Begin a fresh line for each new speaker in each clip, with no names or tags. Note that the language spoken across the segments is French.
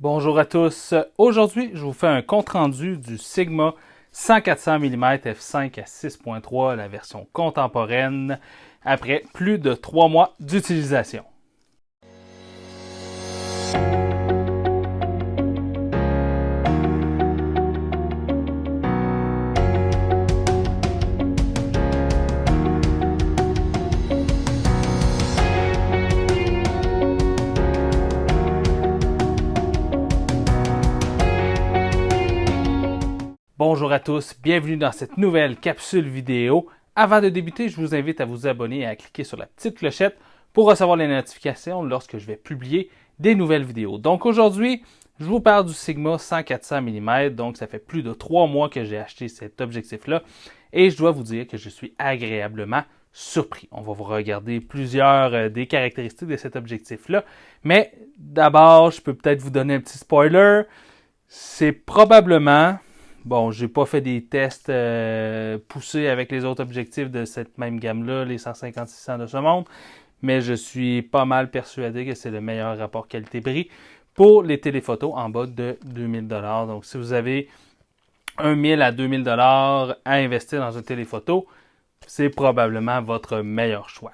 Bonjour à tous. Aujourd'hui, je vous fais un compte-rendu du Sigma 100-400 mm f5 à 6.3, la version contemporaine, après plus de 3 mois d'utilisation. Bonjour à tous, bienvenue dans cette nouvelle capsule vidéo. Avant de débuter, je vous invite à vous abonner et à cliquer sur la petite clochette pour recevoir les notifications lorsque je vais publier des nouvelles vidéos. Donc aujourd'hui, je vous parle du Sigma 100-400 mm, donc ça fait plus de 3 mois que j'ai acheté cet objectif-là et je dois vous dire que je suis agréablement surpris. On va vous regarder plusieurs des caractéristiques de cet objectif-là, mais d'abord, je peux peut-être vous donner un petit spoiler. C'est probablement... Bon, j'ai pas fait des tests poussés avec les autres objectifs de cette même gamme-là, les 150-600 de ce monde, mais je suis pas mal persuadé que c'est le meilleur rapport qualité-prix pour les téléphotos en bas de 2000 $. Donc, si vous avez 1000 à 2000 $ à investir dans une téléphoto, c'est probablement votre meilleur choix.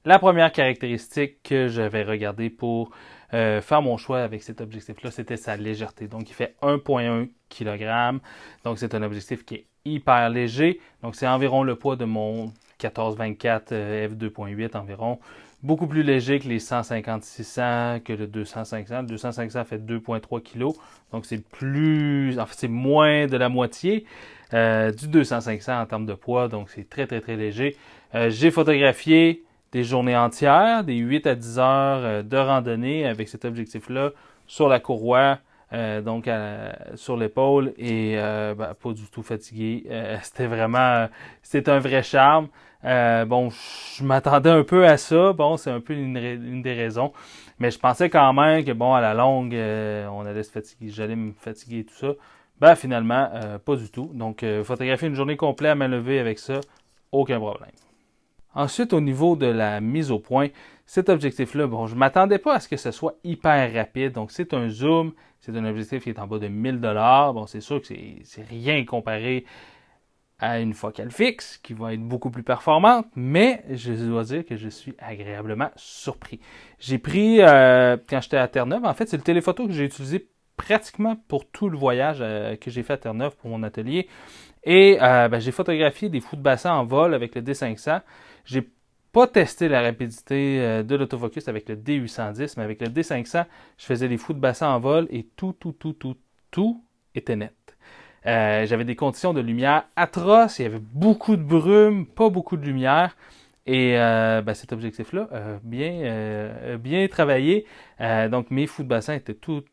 La première caractéristique que j'avais regardée pour faire mon choix avec cet objectif-là, c'était sa légèreté. Donc, il fait 1,1 kg. Donc, c'est un objectif qui est hyper léger. Donc, c'est environ le poids de mon 14-24 f2.8 environ. Beaucoup plus léger que les 150-600, que le 200-500. Le 200-500 fait 2,3 kg. Donc, c'est plus... En fait, c'est moins de la moitié du 200-500 en termes de poids. Donc, c'est très, très, très léger. J'ai photographié des journées entières, des 8 à 10 heures de randonnée avec cet objectif-là sur la courroie, donc sur l'épaule et pas du tout fatigué. C'était un vrai charme. Bon, je m'attendais un peu à ça. Bon, c'est un peu une des raisons. Mais je pensais quand même que, bon, à la longue, on allait se fatiguer. J'allais me fatiguer et tout ça. Finalement, pas du tout. Donc, photographier une journée complète à main levée avec ça, aucun problème. Ensuite, au niveau de la mise au point, cet objectif-là, bon, je ne m'attendais pas à ce que ce soit hyper rapide. Donc, c'est un zoom, c'est un objectif qui est en bas de 1000 $. Bon, c'est sûr que c'est rien comparé à une focale fixe, qui va être beaucoup plus performante, mais je dois dire que je suis agréablement surpris. J'ai pris, quand j'étais à Terre-Neuve, en fait, c'est le téléphoto que j'ai utilisé pratiquement pour tout le voyage que j'ai fait à Terre-Neuve pour mon atelier. Et j'ai photographié des fous de bassin en vol avec le D500. J'ai pas testé la rapidité de l'autofocus avec le D810, mais avec le D500, je faisais des fous de bassin en vol et tout était net. J'avais des conditions de lumière atroces, il y avait beaucoup de brume, pas beaucoup de lumière. Et cet objectif-là, bien travaillé. Donc mes fous de bassin étaient tout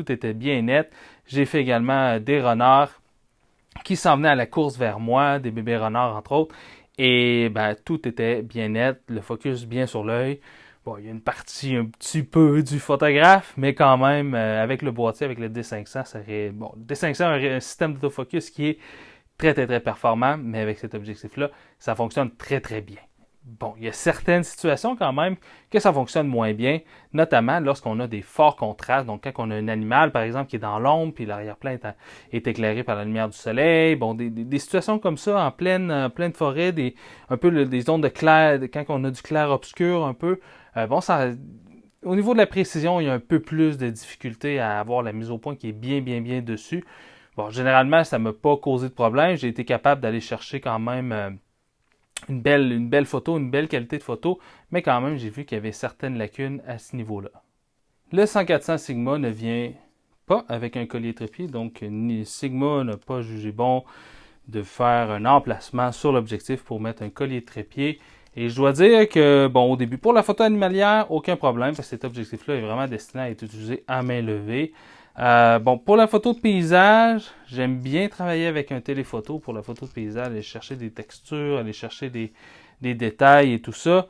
était bien net. J'ai fait également des renards qui s'en venaient à la course vers moi, des bébés renards entre autres. Et tout était bien net, le focus bien sur l'œil. Bon, il y a une partie un petit peu du photographe, mais quand même, avec le boîtier, avec le D500, le D500 a un système d'autofocus qui est très, très, très performant, mais avec cet objectif-là, ça fonctionne très, très bien. Bon, il y a certaines situations quand même que ça fonctionne moins bien, notamment lorsqu'on a des forts contrastes. Donc, quand on a un animal, par exemple, qui est dans l'ombre, puis l'arrière-plan est éclairé par la lumière du soleil. Bon, des situations comme ça en pleine forêt, des zones de clair, quand on a du clair-obscur un peu. Au niveau de la précision, il y a un peu plus de difficulté à avoir la mise au point qui est bien dessus. Bon, généralement, ça ne m'a pas causé de problème. J'ai été capable d'aller chercher quand même une belle photo, une belle qualité de photo, mais quand même, j'ai vu qu'il y avait certaines lacunes à ce niveau-là. Le 100-400 Sigma ne vient pas avec un collier trépied, donc Sigma n'a pas jugé bon de faire un emplacement sur l'objectif pour mettre un collier de trépied. Et je dois dire que, bon, au début, pour la photo animalière, aucun problème, parce que cet objectif-là est vraiment destiné à être utilisé à main levée. Pour la photo de paysage, j'aime bien travailler avec un téléphoto pour la photo de paysage, aller chercher des textures, aller chercher des détails et tout ça.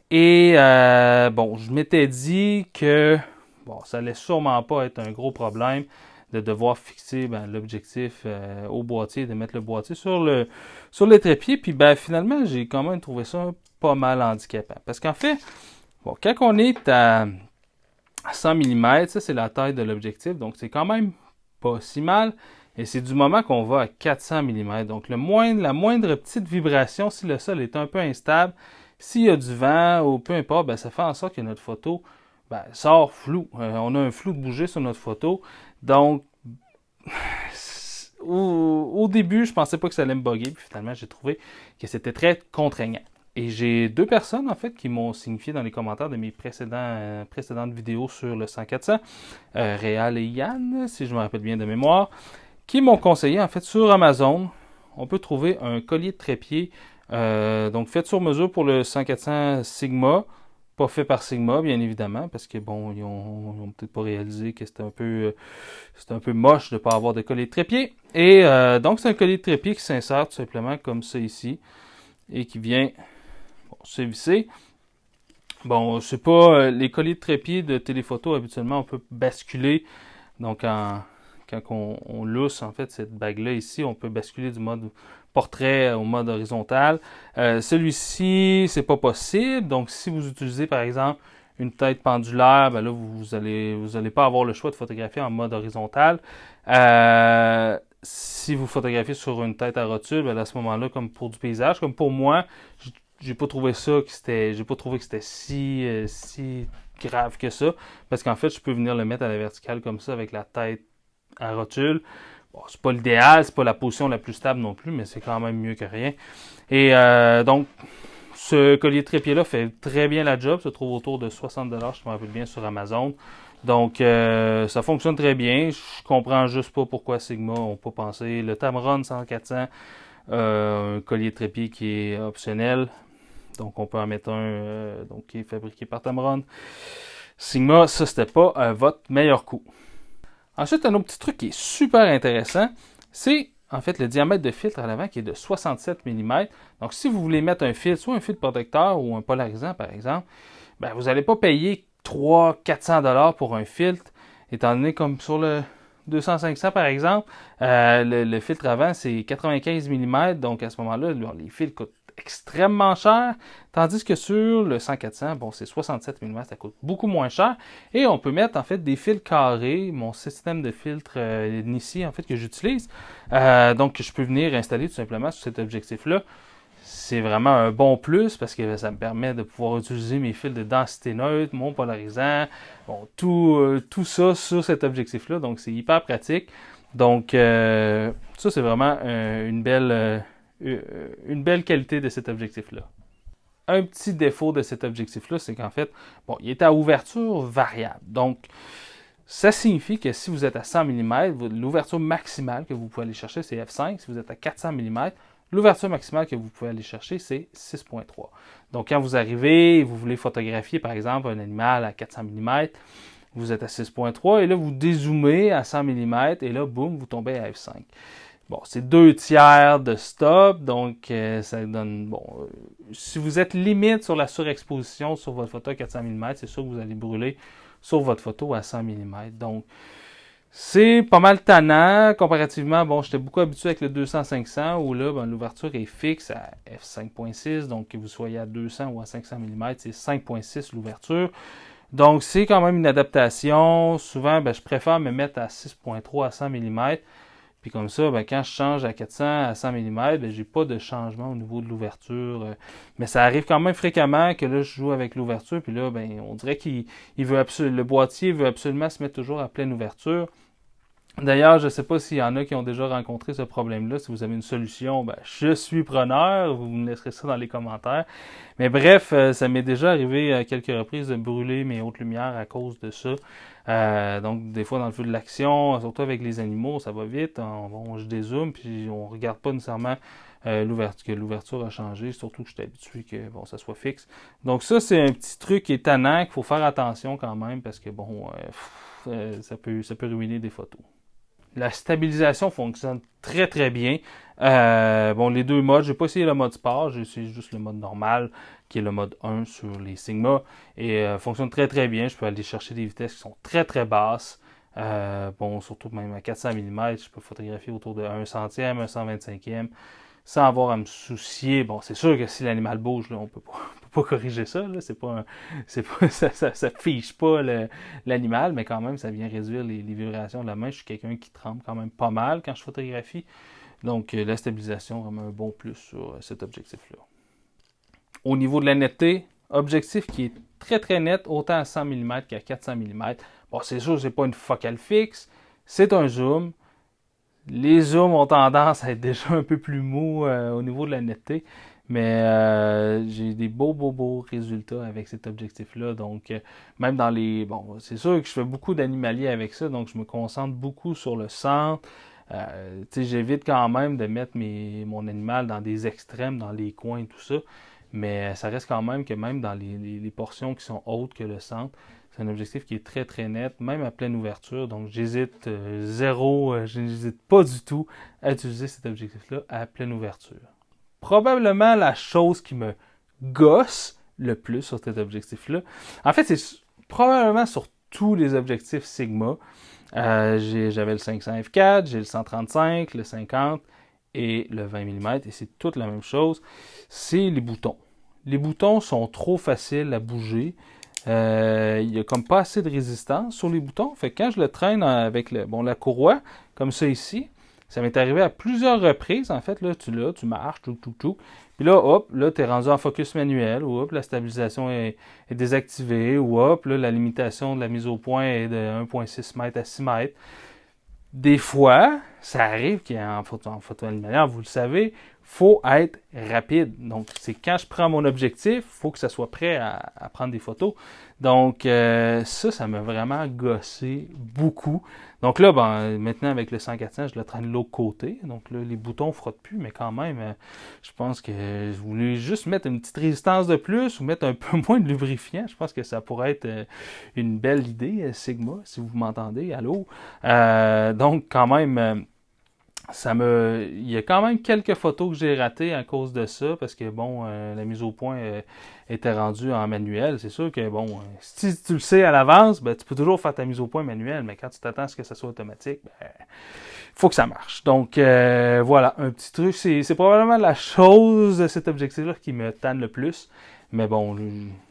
Et je m'étais dit que ça allait sûrement pas être un gros problème de devoir fixer l'objectif au boîtier, de mettre le boîtier sur le trépied. Puis finalement, j'ai quand même trouvé ça pas mal handicapant. Parce qu'en fait, quand on est 100 mm, ça c'est la taille de l'objectif, donc c'est quand même pas si mal. Et c'est du moment qu'on va à 400 mm. Donc la moindre petite vibration, si le sol est un peu instable, s'il y a du vent ou peu importe, ben, ça fait en sorte que notre photo sort floue. On a un flou de bouger sur notre photo. Donc, au début, je pensais pas que ça allait me bugger. Puis finalement, j'ai trouvé que c'était très contraignant. Et j'ai 2 personnes, en fait, qui m'ont signifié dans les commentaires de mes précédentes vidéos sur le 100-400, Réal et Yann, si je me rappelle bien de mémoire, qui m'ont conseillé, en fait, sur Amazon, on peut trouver un collier de trépied, donc fait sur mesure pour le 100-400 Sigma, pas fait par Sigma, bien évidemment, parce que, bon, ils ont peut-être pas réalisé que c'était un peu moche de ne pas avoir de collier de trépied. Et donc, c'est un collier de trépied qui s'insère tout simplement comme ça ici, et qui vient se visser. Bon, c'est pas les colliers de trépied de téléphoto, habituellement, on peut basculer. Donc, quand on lousse, en fait, cette bague-là ici, on peut basculer du mode portrait au mode horizontal. Celui-ci, c'est pas possible. Donc, si vous utilisez, par exemple, une tête pendulaire, ben là, vous allez pas avoir le choix de photographier en mode horizontal. Si vous photographiez sur une tête à rotule, ben à ce moment-là, comme pour du paysage, comme pour moi, j'ai pas trouvé j'ai pas trouvé que c'était si grave que ça, parce qu'en fait, je peux venir le mettre à la verticale comme ça avec la tête à rotule. Bon, c'est pas l'idéal, c'est pas la position la plus stable non plus, mais c'est quand même mieux que rien. Et donc, ce collier de trépied-là fait très bien la job, se trouve autour de 60$, je me rappelle bien, sur Amazon. Donc, ça fonctionne très bien. Je comprends juste pas pourquoi Sigma n'a pas pensé. Le Tamron 100-400, un collier de trépied qui est optionnel. Donc, on peut en mettre un donc, qui est fabriqué par Tamron. Sigma, ça, c'était pas votre meilleur coup. Ensuite, un autre petit truc qui est super intéressant, c'est en fait le diamètre de filtre à l'avant qui est de 67 mm. Donc, si vous voulez mettre un filtre, soit un filtre protecteur ou un polarisant, par exemple, ben, vous n'allez pas payer 300-400$ pour un filtre, étant donné comme sur le 200-500 par exemple, le filtre avant c'est 95 mm, donc à ce moment-là, les filtres coûtent extrêmement cher, tandis que sur le 100-400, bon, c'est 67 mm, ça coûte beaucoup moins cher, et on peut mettre en fait des fils carrés, mon système de filtre Nissi en fait que j'utilise, donc je peux venir installer tout simplement sur cet objectif-là. C'est vraiment un bon plus parce que ça me permet de pouvoir utiliser mes fils de densité neutre, mon polarisant, bon, tout ça sur cet objectif-là. Donc, c'est hyper pratique. Donc, ça, c'est vraiment une belle qualité de cet objectif-là. Un petit défaut de cet objectif-là, c'est qu'en fait, bon, il est à ouverture variable. Donc, ça signifie que si vous êtes à 100 mm, l'ouverture maximale que vous pouvez aller chercher, c'est f5. Si vous êtes à 400 mm, l'ouverture maximale que vous pouvez aller chercher, c'est 6.3. Donc, quand vous arrivez et vous voulez photographier, par exemple, un animal à 400 mm, vous êtes à 6.3 et là, vous dézoomez à 100 mm et là, boum, vous tombez à f5. Bon, c'est 2/3 de stop, donc ça donne... Bon, si vous êtes limite sur la surexposition sur votre photo à 400 mm, c'est sûr que vous allez brûler sur votre photo à 100 mm. Donc, c'est pas mal tannant comparativement. Bon, j'étais beaucoup habitué avec le 200-500 où là, ben, l'ouverture est fixe à f5.6. Donc, que vous soyez à 200 ou à 500 mm, c'est 5.6 l'ouverture. Donc, c'est quand même une adaptation. Souvent, ben, je préfère me mettre à 6.3 à 100 mm. Puis comme ça, ben, quand je change à 400 à 100 mm, ben, j'ai pas de changement au niveau de l'ouverture. Mais ça arrive quand même fréquemment que là, je joue avec l'ouverture. Puis là, ben, on dirait qu'il veut le boîtier veut absolument se mettre toujours à pleine ouverture. D'ailleurs, je ne sais pas s'il y en a qui ont déjà rencontré ce problème-là. Si vous avez une solution, ben, je suis preneur. Vous me laisserez ça dans les commentaires. Mais bref, ça m'est déjà arrivé à quelques reprises de brûler mes hautes lumières à cause de ça. Donc, des fois, dans le feu de l'action, surtout avec les animaux, ça va vite. Je dézoome, puis on ne regarde pas nécessairement que l'ouverture a changé. Surtout que je suis habitué que bon, ça soit fixe. Donc ça, c'est un petit truc étonnant qu'il faut faire attention quand même parce que bon, ça peut ruiner des photos. La stabilisation fonctionne très très bien. Bon, les deux modes, j'ai pas essayé le mode sport, j'ai essayé juste le mode normal, qui est le mode 1 sur les Sigma, et fonctionne très très bien. Je peux aller chercher des vitesses qui sont très très basses. Bon, surtout même à 400 mm, je peux photographier autour de 1 centième, 1 125e, sans avoir à me soucier. Bon, c'est sûr que si l'animal bouge, là, on peut pas corriger ça, là. Ça fiche pas l'animal, mais quand même, ça vient réduire les vibrations de la main. Je suis quelqu'un qui tremble quand même pas mal quand je photographie. Donc, la stabilisation, vraiment un bon plus sur cet objectif-là. Au niveau de la netteté, objectif qui est très très net, autant à 100 mm qu'à 400 mm. Bon, c'est sûr, c'est pas une focale fixe, c'est un zoom. Les zooms ont tendance à être déjà un peu plus mous au niveau de la netteté, mais j'ai des beaux résultats avec cet objectif-là. Donc, même dans les... Bon, c'est sûr que je fais beaucoup d'animaliers avec ça, donc je me concentre beaucoup sur le centre. J'évite quand même de mettre mon animal dans des extrêmes, dans les coins et tout ça. Mais ça reste quand même que même dans les portions qui sont hautes que le centre, c'est un objectif qui est très très net, même à pleine ouverture. Donc j'hésite je n'hésite pas du tout à utiliser cet objectif-là à pleine ouverture. Probablement la chose qui me gosse le plus sur cet objectif-là, en fait c'est probablement sur tous les objectifs Sigma. J'avais le 500 f4, j'ai le 135, le 50 et le 20 mm, et c'est toute la même chose, c'est les boutons. Les boutons sont trop faciles à bouger. Il n'y a comme pas assez de résistance sur les boutons. Fait que quand je le traîne avec la courroie, comme ça ici, ça m'est arrivé à plusieurs reprises. En fait, là, tu marches, tout. Puis là, hop, là, tu es rendu en focus manuel, ou hop, la stabilisation est désactivée, ou hop, là, la limitation de la mise au point est de 1,6 m à 6 mètres. Des fois, ça arrive qu'en photo animalière, vous le savez, faut être rapide. Donc, c'est quand je prends mon objectif, il faut que ça soit prêt à prendre des photos. Donc, ça m'a vraiment gossé beaucoup. Donc là, maintenant, avec le 100-400, je le traîne de l'autre côté. Donc là, les boutons ne frottent plus, mais quand même, je pense que je voulais juste mettre une petite résistance de plus ou mettre un peu moins de lubrifiant. Je pense que ça pourrait être une belle idée, Sigma, si vous m'entendez. Allô? Donc, quand même... il y a quand même quelques photos que j'ai ratées à cause de ça, parce que la mise au point était rendue en manuel. C'est sûr que si tu le sais à l'avance, tu peux toujours faire ta mise au point manuelle, mais quand tu t'attends à ce que ça soit automatique, faut que ça marche. Donc voilà, un petit truc, c'est probablement la chose de cet objectif-là qui me tanne le plus. Mais bon,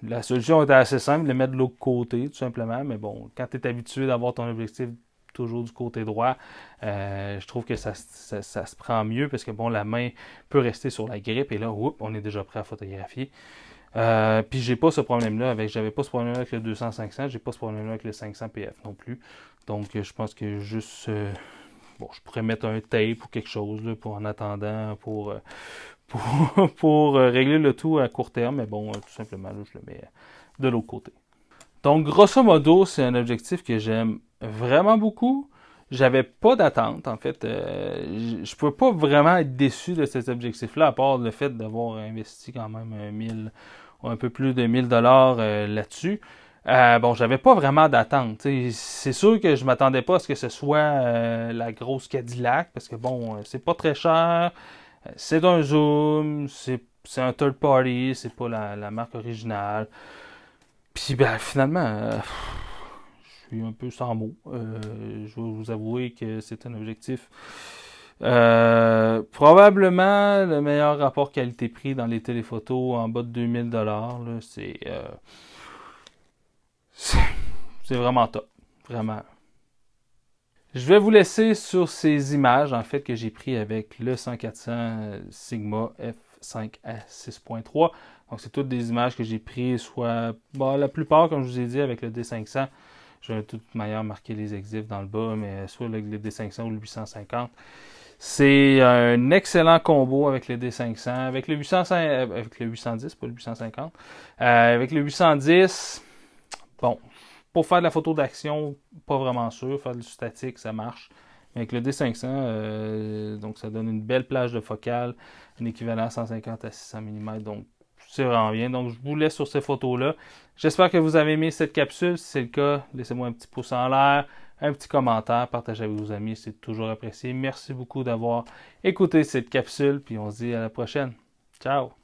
la solution était assez simple, le mettre de l'autre côté, tout simplement. Mais bon, quand tu es habitué d'avoir ton objectif toujours du côté droit, je trouve que ça se prend mieux parce que la main peut rester sur la grippe et là, on est déjà prêt à photographier. Puis j'avais pas ce problème-là avec le 200-500, j'ai pas ce problème-là avec le 500 PF non plus. Donc je pense que juste je pourrais mettre un tape ou quelque chose là, en attendant pour régler le tout à court terme, mais tout simplement là, je le mets de l'autre côté. Donc, grosso modo, c'est un objectif que j'aime vraiment beaucoup. J'avais pas d'attente, en fait. Je pouvais pas vraiment être déçu de cet objectif-là, à part le fait d'avoir investi quand même un peu plus de 1000 $ là-dessus. J'avais pas vraiment d'attente. C'est sûr que je m'attendais pas à ce que ce soit la grosse Cadillac, parce que c'est pas très cher. C'est un zoom, c'est un third party, c'est pas la marque originale. Puis finalement, je suis un peu sans mots. Je vais vous avouer que c'est un objectif probablement le meilleur rapport qualité-prix dans les téléphotos en bas de 2000 $. Là, c'est vraiment top. Vraiment. Je vais vous laisser sur ces images en fait que j'ai pris avec le 100-400 Sigma f5 à 6.3. Donc c'est toutes des images que j'ai prises, soit la plupart, comme je vous ai dit, avec le D500. Je vais de toute manière marquer les exifs dans le bas, mais soit avec le D500 ou le 850. C'est un excellent combo avec le D500, avec le 810, pas le 850. Avec le 810, pour faire de la photo d'action, pas vraiment sûr. Faire du statique, ça marche. Mais avec le D500, donc ça donne une belle plage de focale, un équivalent 150 à 600 mm. Donc, c'est vraiment bien. Donc, je vous laisse sur ces photos-là. J'espère que vous avez aimé cette capsule. Si c'est le cas, laissez-moi un petit pouce en l'air, un petit commentaire, partagez avec vos amis. C'est toujours apprécié. Merci beaucoup d'avoir écouté cette capsule. Puis on se dit à la prochaine. Ciao!